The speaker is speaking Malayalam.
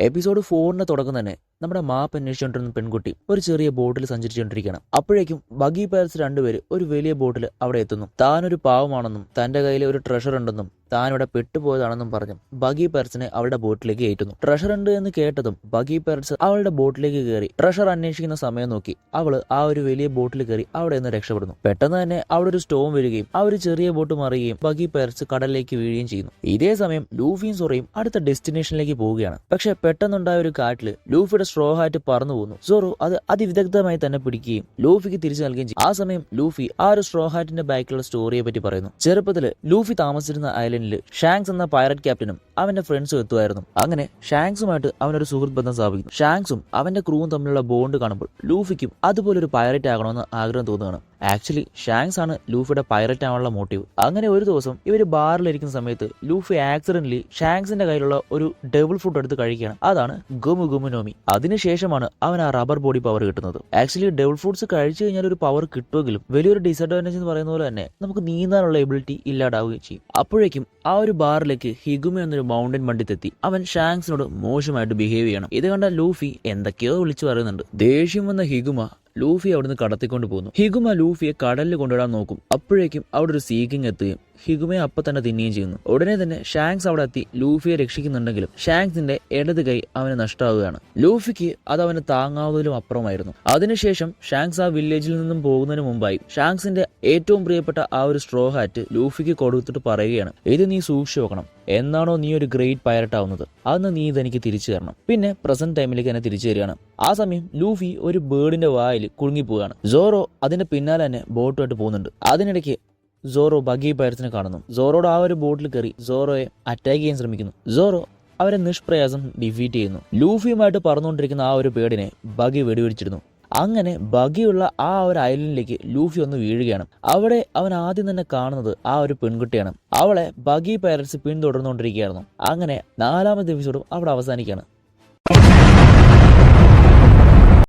എപ്പിസോഡ് 4 തുടക്കം തന്നെ നമ്മുടെ മാപ്പ് അന്വേഷിച്ചുകൊണ്ടിരുന്ന പെൺകുട്ടി ഒരു ചെറിയ ബോട്ടിൽ സഞ്ചരിച്ചുകൊണ്ടിരിക്കുകയാണ്. അപ്പോഴേക്കും ബഗി പൈററ്റ്സ് രണ്ടുപേര് ഒരു വലിയ ബോട്ടിൽ അവിടെ എത്തുന്നു. താനൊരു പാവമാണെന്നും തന്റെ കയ്യിൽ ഒരു ട്രഷർ ഉണ്ടെന്നും താൻ ഇവിടെ പെട്ടുപോയതാണെന്നും പറഞ്ഞു ബഗി പൈററ്റ്സിനെ അവളുടെ ബോട്ടിലേക്ക് കയറ്റുന്നു. ട്രഷർ ഉണ്ട് എന്ന് കേട്ടതും ബഗി പൈററ്റ്സ് അവളുടെ ബോട്ടിലേക്ക് കയറി ട്രഷർ അന്വേഷിക്കുന്ന സമയം നോക്കി അവള് ആ ഒരു വലിയ ബോട്ടിൽ കയറി അവിടെ നിന്ന് രക്ഷപ്പെടുന്നു. പെട്ടെന്ന് തന്നെ അവിടെ ഒരു സ്റ്റോം വരികയും ആ ഒരു ചെറിയ ബോട്ട് മറിയുകയും ബഗി പൈററ്റ്സ് കടലിലേക്ക് വീഴുകയും ചെയ്യുന്നു. ഇതേ സമയം ലൂഫിയും സോറയും അടുത്ത ഡെസ്റ്റിനേഷനിലേക്ക് പോവുകയാണ്. പക്ഷെ പെട്ടെന്നുണ്ടായ ഒരു കാറ്റില് ലൂഫിയുടെ സ്ട്രോ ഹാറ്റ് പറന്നു പോകുന്നു. സോറോ അത് അതിവിദഗ്ധമായി തന്നെ പിടിക്കുകയും ലൂഫിക്ക് തിരിച്ചു നൽകുകയും ചെയ്യും. ആ സമയം ലൂഫി ആ ഒരു സ്ട്രോ ഹാറ്റിന്റെ ബാക്കിലുള്ള സ്റ്റോറിയെ പറ്റി പറയുന്നു. ചെറുപ്പത്തില് ലൂഫി താമസിച്ചിരുന്ന ഐലൻഡിൽ ഷാങ്സ് എന്ന പൈററ്റ് ക്യാപ്റ്റനും അവന്റെ ഫ്രണ്ട്സും എത്തുമായിരുന്നു. അങ്ങനെ ഷാങ്സുമായിട്ട് അവനൊരു സുഹൃത്ത് ബന്ധം സ്ഥാപിക്കുന്നു. ഷാങ്സും അവന്റെ ക്രൂവും തമ്മിലുള്ള ബോണ്ട് കാണുമ്പോൾ ലൂഫിക്കും അതുപോലൊരു പൈററ്റ് ആകണമെന്ന് ആഗ്രഹം തോന്നുകയാണ്. ആക്ച്വലി ഷാങ്സ് ആണ് ലൂഫിയുടെ പൈററ്റ് ആവാനുള്ള മോട്ടീവ്. അങ്ങനെ ഒരു ദിവസം ഇവര് ബാറിലിരിക്കുന്ന സമയത്ത് ലൂഫി ആക്സിഡന്റലി ഷാങ്സിന്റെ കയ്യിലുള്ള ഒരു ഡബിൾ ഫുഡ് എടുത്ത് കഴിക്കുകയാണ്. അതാണ് ഗുമു ഗുമു നോമി. അതിനുശേഷമാണ് അവൻ ആ റബ്ബർ ബോഡി പവർ കിട്ടുന്നത്. ആക്ച്വലി ഡബിൾ ഫ്രൂട്ട്സ് കഴിച്ചു കഴിഞ്ഞാൽ ഒരു പവർ കിട്ടുമെങ്കിലും വലിയൊരു ഡിസഡ്വാൻറ്റേജ് എന്ന് പറയുന്ന പോലെ തന്നെ നമുക്ക് നീന്താനുള്ള എബിലിറ്റി ഇല്ലാതാവുകയും ചെയ്യും. അപ്പോഴേക്കും ആ ഒരു ബാറിലേക്ക് ഹിഗുമ എന്നൊരു മൗണ്ടൻ വണ്ടിത്തെത്തി. അവൻ ഷാങ്സിനോട് മോശമായിട്ട് ബിഹേവ് ചെയ്യണം. ഇത് കണ്ട ലൂഫി എന്തൊക്കെയോ വിളിച്ചു പറയുന്നുണ്ട്. ദേഷ്യം വന്ന ഹിഗുമ ലൂഫി അവിടുന്ന് കടത്തിക്കൊണ്ട് പോകുന്നു. ഹിഗുമ ലൂഫിയെ കടലിൽ കൊണ്ടുവിടാൻ നോക്കും. അപ്പോഴേക്കും അവിടെ ഒരു സീക്കിങ് എത്തുകയും ഹിഗുമയെ അപ്പം തന്നെ തിന്നുകയും ചെയ്യുന്നു. ഉടനെ തന്നെ ഷാങ്സ് അവിടെ എത്തി ലൂഫിയെ രക്ഷിക്കുന്നുണ്ടെങ്കിലും ഷാങ്സിന്റെ ഇടത് കൈ അവന് നഷ്ടമാവുകയാണ്. ലൂഫിക്ക് അത് അവന് താങ്ങാവുന്നതിലും അപ്പുറമായിരുന്നു. അതിനുശേഷം ഷാങ്സ് ആ വില്ലേജിൽ നിന്നും പോകുന്നതിന് മുമ്പായി ഷാങ്സിന്റെ ഏറ്റവും പ്രിയപ്പെട്ട ആ ഒരു സ്ട്രോ ഹാറ്റ് ലൂഫിക്ക് കൊടുത്തിട്ട് പറയുകയാണ്, ഇത് നീ സൂക്ഷിച്ചു നോക്കണം. എന്നാണോ നീ ഒരു ഗ്രേറ്റ് പൈററ്റ് ആവുന്നത് അന്ന് നീ ഇതെനിക്ക് തിരിച്ചു തരണം. പിന്നെ പ്രസന്റ് ടൈമിലേക്ക് തന്നെ തിരിച്ചു തരികയാണ്. ആ സമയം ലൂഫി ഒരു ബേർഡിന്റെ വായിൽ കുടുങ്ങിപ്പോവുകയാണ്. സോറോ അതിന്റെ പിന്നാലെ തന്നെ ബോട്ടുമായിട്ട് പോകുന്നുണ്ട്. അതിനിടയ്ക്ക് സോറോ ബഗി പൈററ്റ്സിനെ കാണുന്നു. സോറോയുടെ ആ ഒരു ബോട്ടിൽ കയറി സോറോയെ അറ്റാക്ക് ചെയ്യാൻ ശ്രമിക്കുന്നു. സോറോ അവരെ നിഷ്പ്രയാസം ഡിഫീറ്റ് ചെയ്യുന്നു. ലൂഫിയുമായിട്ട് പറന്നുകൊണ്ടിരിക്കുന്ന ആ ഒരു പേടിനെ ബഗി വെടിവെടിച്ചിരുന്നു. അങ്ങനെ ബഗിയുള്ള ആ ഒരു ഐലൻഡിലേക്ക് ലൂഫി ഒന്ന് വീഴുകയാണ്. അവിടെ അവൻ ആദ്യം തന്നെ കാണുന്നത് ആ ഒരു പെൺകുട്ടിയാണ്. അവളെ ബഗി പൈററ്റ്സ് പിന്തുടർന്നുകൊണ്ടിരിക്കുകയായിരുന്നു. അങ്ങനെ 4ാമത്തെ എപ്പിസോഡും അവിടെ അവസാനിക്കുകയാണ്.